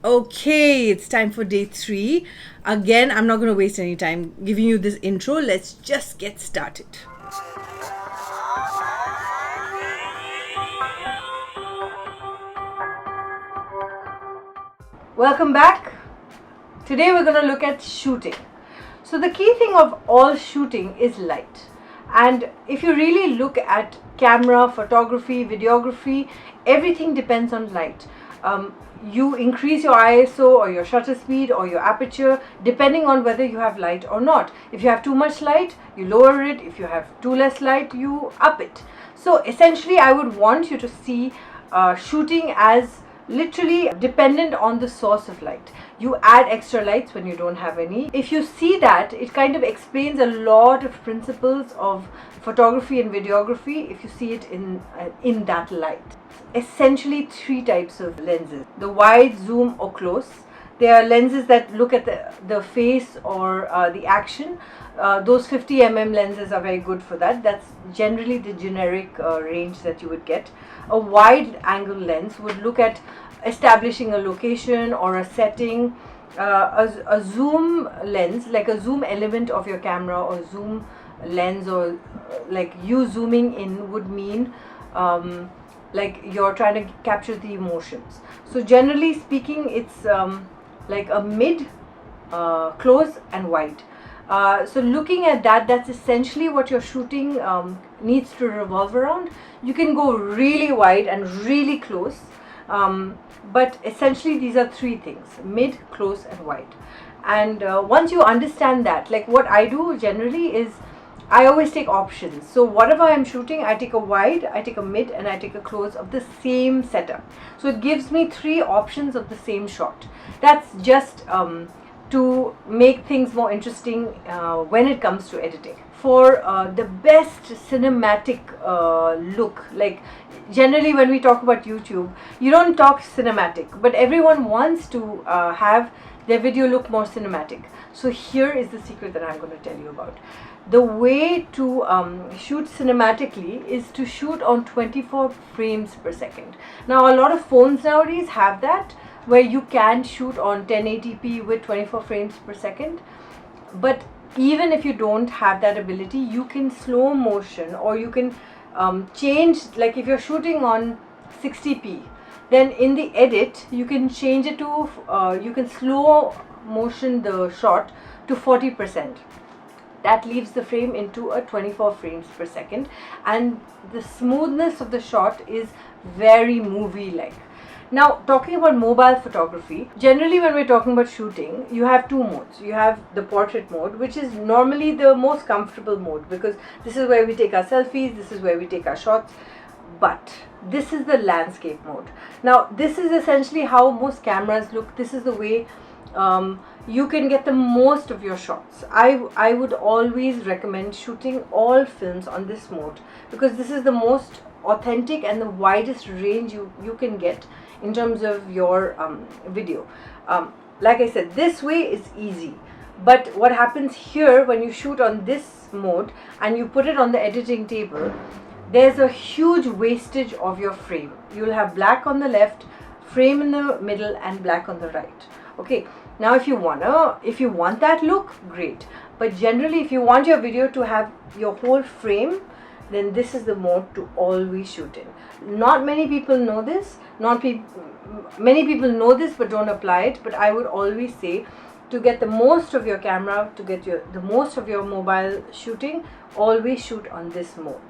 Okay, it's time for day 3. Again, I'm not going to waste any time giving you this intro. Let's just get started. Welcome back. Today we're going to look at shooting. So the key thing of all shooting is light. And if you really look at camera, photography, videography, everything depends on light. You increase your ISO or your shutter speed or your aperture depending on whether you have light or not. If you have too much light, you lower it. If you have too less light, you up it. So essentially, I would want you to see shooting as literally dependent on the source of light. You add extra lights when you don't have any. If you see that, it kind of explains a lot of principles of photography and videography if you see it in that light. Essentially 3 types of lenses: the wide, zoom or close. They are lenses that look at the face or the action. Those 50 lenses are very good for that. That's generally the generic range that you would get. A wide angle lens would look at establishing a location or a setting. A zoom lens, like a zoom element of your camera or zoom lens, or like you zooming in, would mean like you're trying to capture the emotions. So generally speaking, it's like a mid, close and wide. So looking at that, that's essentially what your shooting needs to revolve around. You can go really wide and really close, but essentially these are 3 things: mid, close and wide. And once you understand that, like what I do generally is I always take options. So whatever I'm shooting, I take a wide, I take a mid and I take a close of the same setup. So it gives me 3 options of the same shot. That's just to make things more interesting when it comes to editing. For the best cinematic look, like generally when we talk about YouTube, you don't talk cinematic, but everyone wants to have their video look more cinematic. So here is the secret that I'm going to tell you about. The way to shoot cinematically is to shoot on 24 frames per second. Now a lot of phones nowadays have that, where you can shoot on 1080p with 24 frames per second. But even if you don't have that ability, you can slow motion, or you can change, like if you're shooting on 60p, then in the edit you can change it to you can slow motion the shot to 40%. That leaves the frame into a 24 frames per second, and the smoothness of the shot is very movie-like. Now, talking about mobile photography, generally when we're talking about shooting, you have 2 modes. You have the portrait mode, which is normally the most comfortable mode, because this is where we take our selfies, this is where we take our shots. But this is the landscape mode. Now, this is essentially how most cameras look. This is the way you can get the most of your shots. I would always recommend shooting all films on this mode, because this is the most authentic and the widest range you can get in terms of your video. Like I said, this way is easy, but what happens here when you shoot on this mode and you put it on the editing table, there's a huge wastage of your frame. You'll have black on the left, frame in the middle and black on the right. Okay, now if you want that look, great, but generally if you want your video to have your whole frame, then this is the mode to always shoot in. Not many people know this. Many people know this but don't apply it. But I would always say, to get the most of your camera, to get the most of your mobile shooting, always shoot on this mode.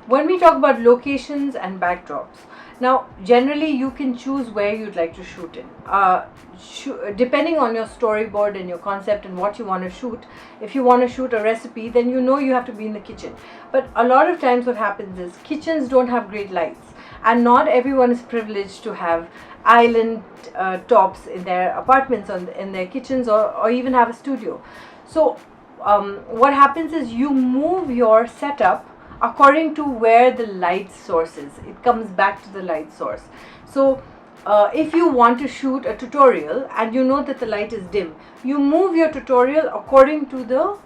When we talk about locations and backdrops, now generally you can choose where you'd like to shoot in. Depending on your storyboard and your concept and what you want to shoot. If you want to shoot a recipe, then you know you have to be in the kitchen. But a lot of times what happens is kitchens don't have great lights, and not everyone is privileged to have island tops in their apartments, in their kitchens, or even have a studio. So what happens is you move your setup according to where the light source is. It comes back to the light source. So if you want to shoot a tutorial and you know that the light is dim, you move your tutorial according to the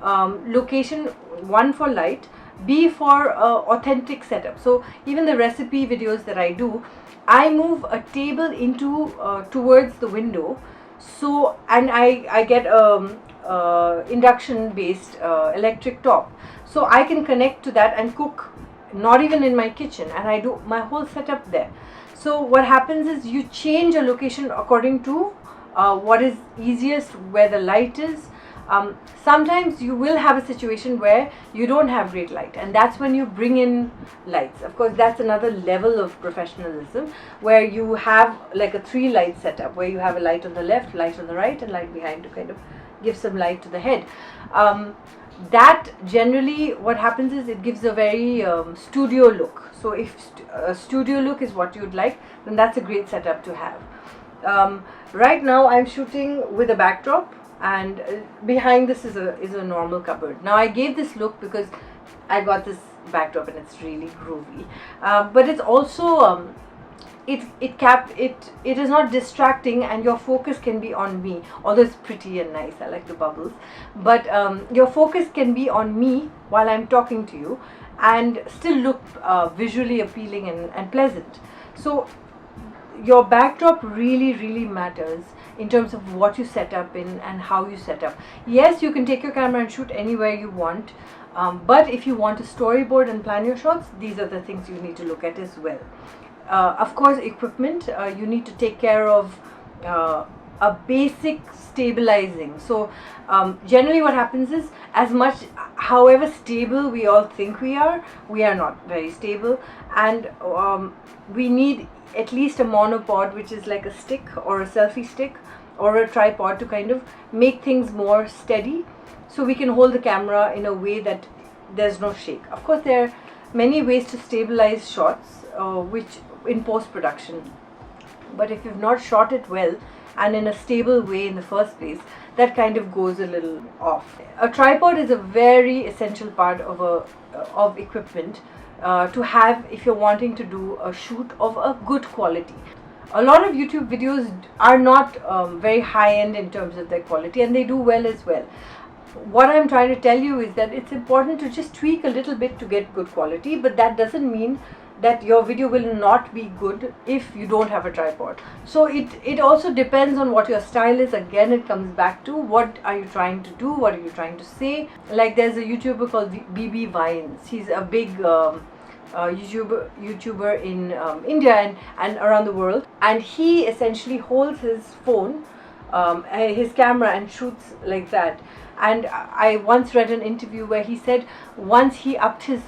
location, 1 for light, B for authentic setup. So even the recipe videos that I do, I move a table into towards the window, so, and I get induction based electric top, so I can connect to that and cook, not even in my kitchen, and I do my whole setup there. So what happens is you change your location according to what is easiest, where the light is. Sometimes you will have a situation where you don't have great light, and that's when you bring in lights. Of course, that's another level of professionalism, where you have like a 3 light setup, where you have a light on the left, light on the right, and light behind to kind of give some light to the head. That generally what happens is it gives a very studio look. So if a studio look is what you'd like, then that's a great setup to have. Right now I'm shooting with a backdrop, and behind this is a normal cupboard. Now I gave this look because I got this backdrop and it's really groovy, but it's also it is not distracting, and your focus can be on me, although it's pretty and nice. I like the bubbles, but your focus can be on me while I'm talking to you and still look visually appealing and pleasant. So your backdrop really matters in terms of what you set up in and how you set up. Yes, you can take your camera and shoot anywhere you want, but if you want to storyboard and plan your shots, these are the things you need to look at as well. Of course, equipment, you need to take care of a basic stabilizing. So generally what happens is, as much however stable we all think we are not very stable, and we need at least a monopod, which is like a stick or a selfie stick or a tripod, to kind of make things more steady, so we can hold the camera in a way that there's no shake. Of course, there are many ways to stabilize shots, which in post-production, but if you've not shot it well and in a stable way in the first place, that kind of goes a little off. A tripod is a very essential part of equipment to have if you're wanting to do a shoot of a good quality. A lot of YouTube videos are not very high-end in terms of their quality, and they do well as well. What I'm trying to tell you is that it's important to just tweak a little bit to get good quality, but that doesn't mean that your video will not be good if you don't have a tripod. So it also depends on what your style is. Again, it comes back to what are you trying to do, what are you trying to say. Like, there's a YouTuber called BB Vines. He's a big YouTuber in India and around the world, and he essentially holds his phone, his camera, and shoots like that. And I once read an interview where he said once he upped his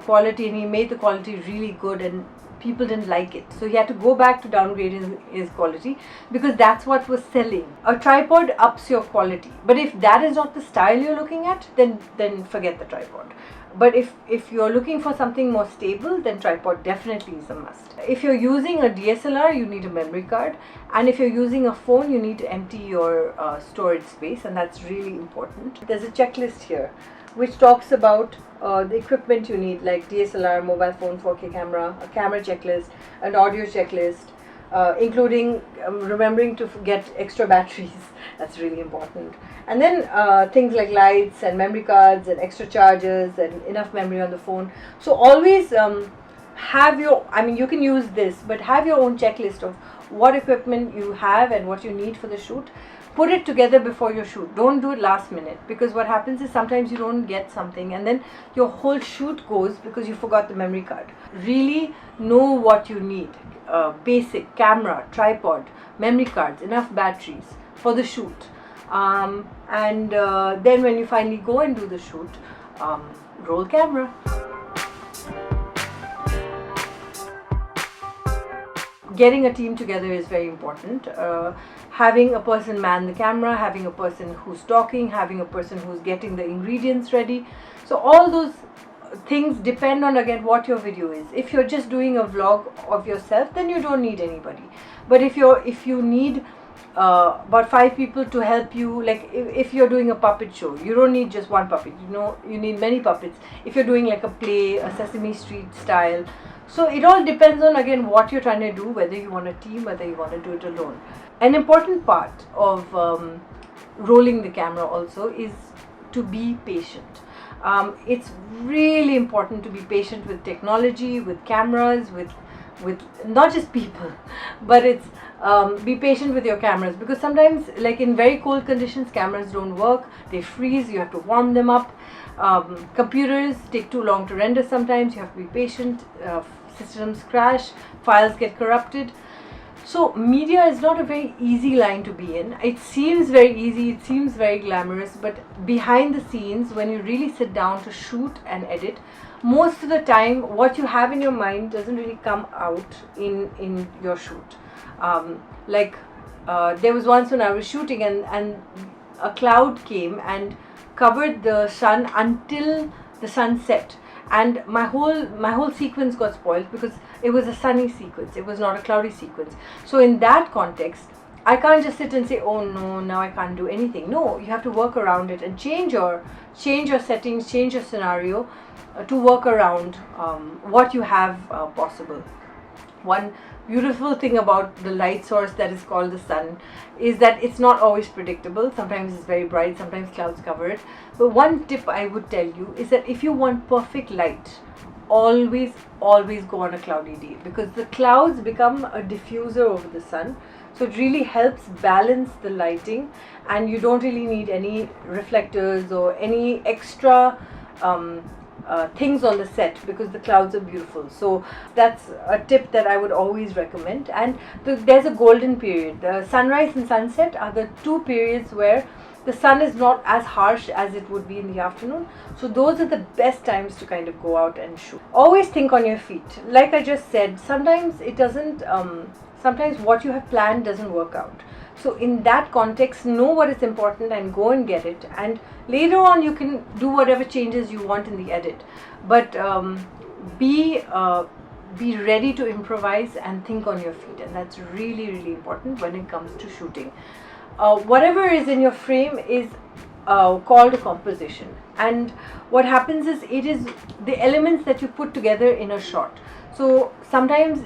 quality, and he made the quality really good, and people didn't like it, so he had to go back to downgrading his quality, because that's what was selling. A tripod ups your quality, but if that is not the style you're looking at, then forget the tripod. But if you're looking for something more stable, then tripod definitely is a must. If you're using a DSLR, you need a memory card, and if you're using a phone, you need to empty your storage space, and that's really important. There's a checklist here which talks about the equipment you need, like DSLR, mobile phone, 4K camera, a camera checklist, an audio checklist, including remembering to get extra batteries. That's really important. And then things like lights and memory cards and extra chargers and enough memory on the phone. So always have your, you can use this, but have your own checklist of what equipment you have and what you need for the shoot. Put it together before your shoot. Don't do it last minute, because what happens is sometimes you don't get something and then your whole shoot goes because you forgot the memory card. Really know what you need. Basic camera, tripod, memory cards, enough batteries for the shoot. And then when you finally go and do the shoot, roll camera. Getting a team together is very important. Having a person man the camera, having a person who's talking, having a person who's getting the ingredients ready. So all those things depend on, again, what your video is. If you're just doing a vlog of yourself, then you don't need anybody. But if you need about 5 people to help you, like if you're doing a puppet show, you don't need just one puppet, you need many puppets. If you're doing like a play, a Sesame Street style. So it all depends on, again, what you're trying to do, whether you want a team, whether you want to do it alone. An important part of rolling the camera also is to be patient. It's really important to be patient with technology, with cameras, with with not just people, but it's be patient with your cameras, because sometimes, like in very cold conditions, cameras don't work, they freeze, you have to warm them up. Computers take too long to render sometimes, you have to be patient, systems crash, files get corrupted. So media is not a very easy line to be in. It seems very easy, it seems very glamorous, but behind the scenes, when you really sit down to shoot and edit, most of the time what you have in your mind doesn't really come out in your shoot. There was once when I was shooting and a cloud came and covered the sun until the sun set, and my whole sequence got spoiled because it was a sunny sequence, it was not a cloudy sequence. So in that context, I can't just sit and say, oh no, now I can't do anything. No, you have to work around it and change your settings, change your scenario to work around what you have possible. One beautiful thing about the light source that is called the sun is that it's not always predictable. Sometimes it's very bright, sometimes clouds cover it. But one tip I would tell you is that if you want perfect light, always go on a cloudy day, because the clouds become a diffuser over the sun. So it really helps balance the lighting, and you don't really need any reflectors or any extra things on the set, because the clouds are beautiful. So that's a tip that I would always recommend. And there's a golden period. The sunrise and sunset are the two periods where the sun is not as harsh as it would be in the afternoon. So those are the best times to kind of go out and shoot. Always think on your feet. Like I just said, sometimes it doesn't, sometimes what you have planned doesn't work out. So in that context, know what is important and go and get it. And later on, you can do whatever changes you want in the edit. But be ready to improvise and think on your feet. And that's really, really important when it comes to shooting. Whatever is in your frame is called a composition. And what happens is, it is the elements that you put together in a shot. So sometimes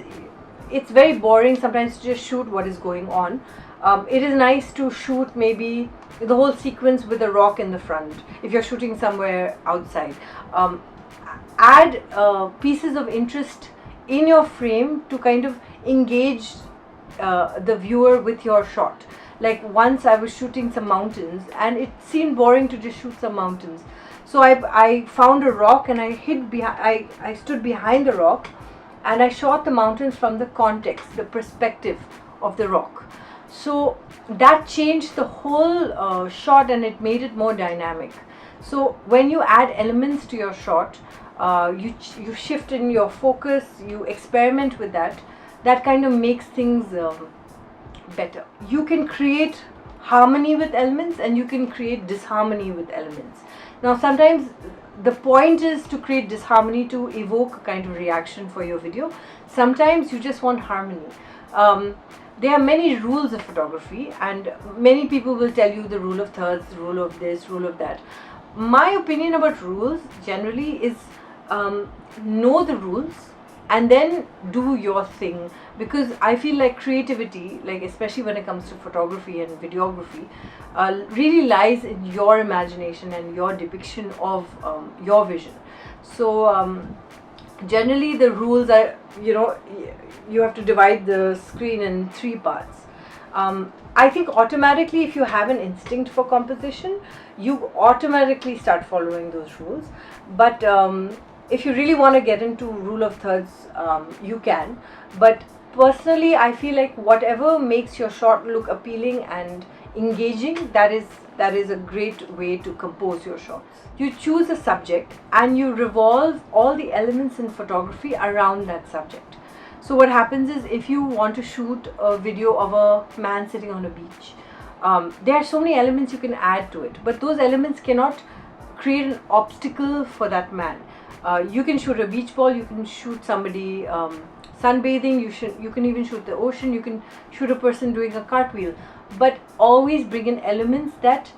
it's very boring sometimes to just shoot what is going on. It is nice to shoot maybe the whole sequence with a rock in the front if you're shooting somewhere outside. Add pieces of interest in your frame to kind of engage the viewer with your shot. Like once I was shooting some mountains and it seemed boring to just shoot some mountains. So I found a rock and I stood behind the rock and I shot the mountains from the context, the perspective of the rock. So that changed the whole shot and it made it more dynamic. So when you add elements to your shot, you shift in your focus, you experiment with that. That kind of makes things better. You can create harmony with elements and you can create disharmony with elements. Now sometimes the point is to create disharmony to evoke a kind of reaction for your video. Sometimes you just want harmony. There are many rules of photography and many people will tell you the rule of thirds, the rule of this, rule of that. My opinion about rules generally is know the rules and then do your thing, because I feel like creativity, like especially when it comes to photography and videography, really lies in your imagination and your depiction of your vision. So generally the rules are, you have to divide the screen in 3 parts. I think automatically if you have an instinct for composition, you automatically start following those rules. But if you really want to get into rule of thirds, you can. But personally, I feel like whatever makes your shot look appealing and engaging, that is a great way to compose your shots. You choose a subject and you revolve all the elements in photography around that subject. So what happens is, if you want to shoot a video of a man sitting on a beach, there are so many elements you can add to it, but those elements cannot create an obstacle for that man. You can shoot a beach ball, you can shoot somebody sunbathing, you can even shoot the ocean, you can shoot a person doing a cartwheel, but always bring in elements that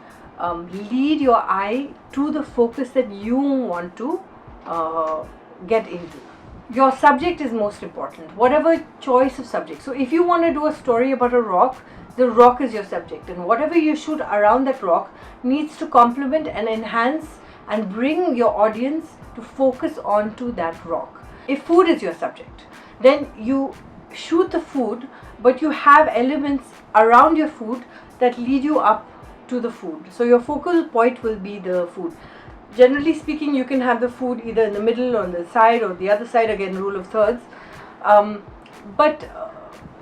lead your eye to the focus that you want to get into. Your subject is most important, whatever choice of subject. So if you want to do a story about a rock, the rock is your subject, and whatever you shoot around that rock needs to complement and enhance and bring your audience to focus onto that rock. If food is your subject, then you shoot the food, but you have elements around your food that lead you up to the food. So your focal point will be the food. Generally speaking, you can have the food either in the middle, on the side, or the other side. Again, rule of thirds. But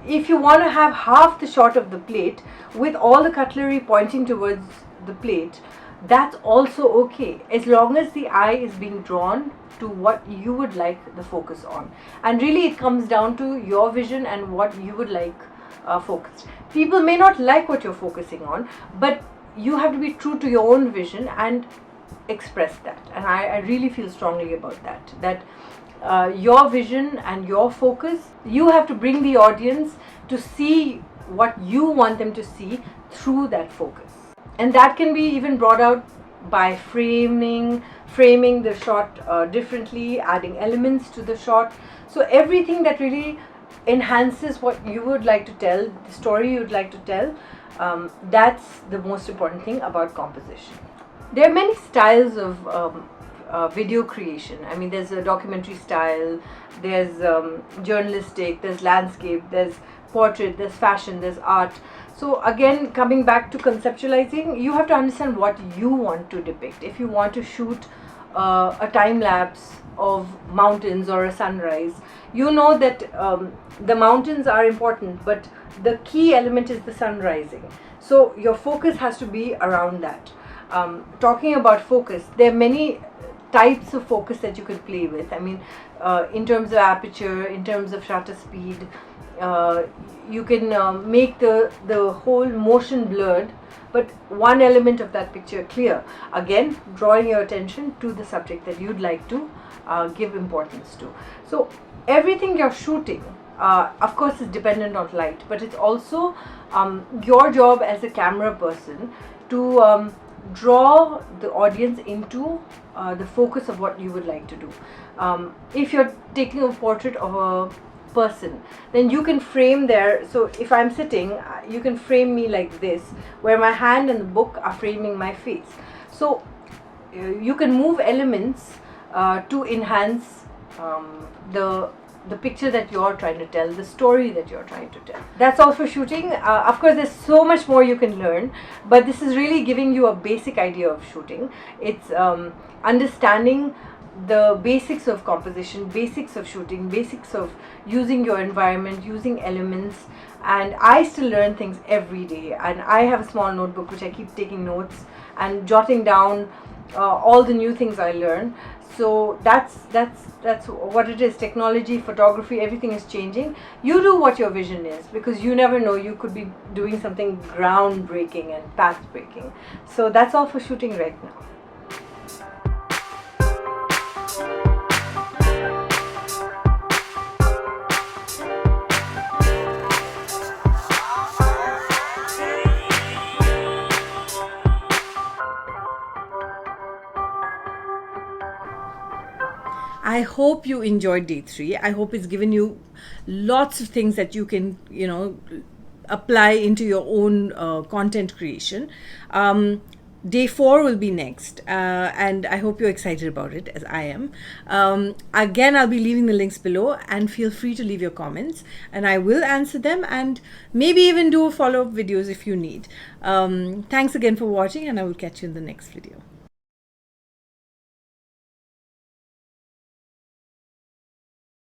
if you want to have half the shot of the plate with all the cutlery pointing towards the plate, that's also okay, as long as the eye is being drawn to what you would like the focus on. And really it comes down to your vision and what you would like focused. People may not like what you're focusing on, but you have to be true to your own vision and express that. And I really feel strongly about that your vision and your focus, you have to bring the audience to see what you want them to see through that focus. And that can be even brought out by framing the shot differently, adding elements to the shot. So everything that really enhances what you would like to tell, the story you would like to tell, that's the most important thing about composition. There are many styles of video creation. I mean, there's a documentary style, there's journalistic, there's landscape, there's portrait, there's fashion, there's art. So again, coming back to conceptualizing, you have to understand what you want to depict. If you want to shoot a time lapse of mountains or a sunrise, you know that the mountains are important, but the key element is the sun rising. So your focus has to be around that. Talking about focus, there are many types of focus that you could play with. I mean, in terms of aperture, in terms of shutter speed, you can make the whole motion blurred, but one element of that picture clear. Again, drawing your attention to the subject that you'd like to give importance to. So everything you're shooting, of course, is dependent on light, but it's also your job as a camera person to draw the audience into the focus of what you would like to do. If you're taking a portrait of a person, then you can frame there. So if I'm sitting, you can frame me like this, where my hand and the book are framing my face. So you can move elements to enhance the picture that you're trying to tell, the story that you're trying to tell. That's all for shooting. Of course, there's so much more you can learn, but this is really giving you a basic idea of shooting. It's understanding the basics of composition, basics of shooting, basics of using your environment, using elements. And I still learn things every day, and I have a small notebook which I keep taking notes and jotting down all the new things I learn. So that's what it is. Technology, photography, everything is changing. You do what your vision is, because you never know, you could be doing something groundbreaking and path breaking. So that's all for shooting right now. I hope you enjoyed day 3. I hope it's given you lots of things that you can, apply into your own content creation. Day 4 will be next, and I hope you're excited about it, as I am. Again, I'll be leaving the links below, and feel free to leave your comments, and I will answer them, and maybe even do follow-up videos if you need. Thanks again for watching, and I will catch you in the next video.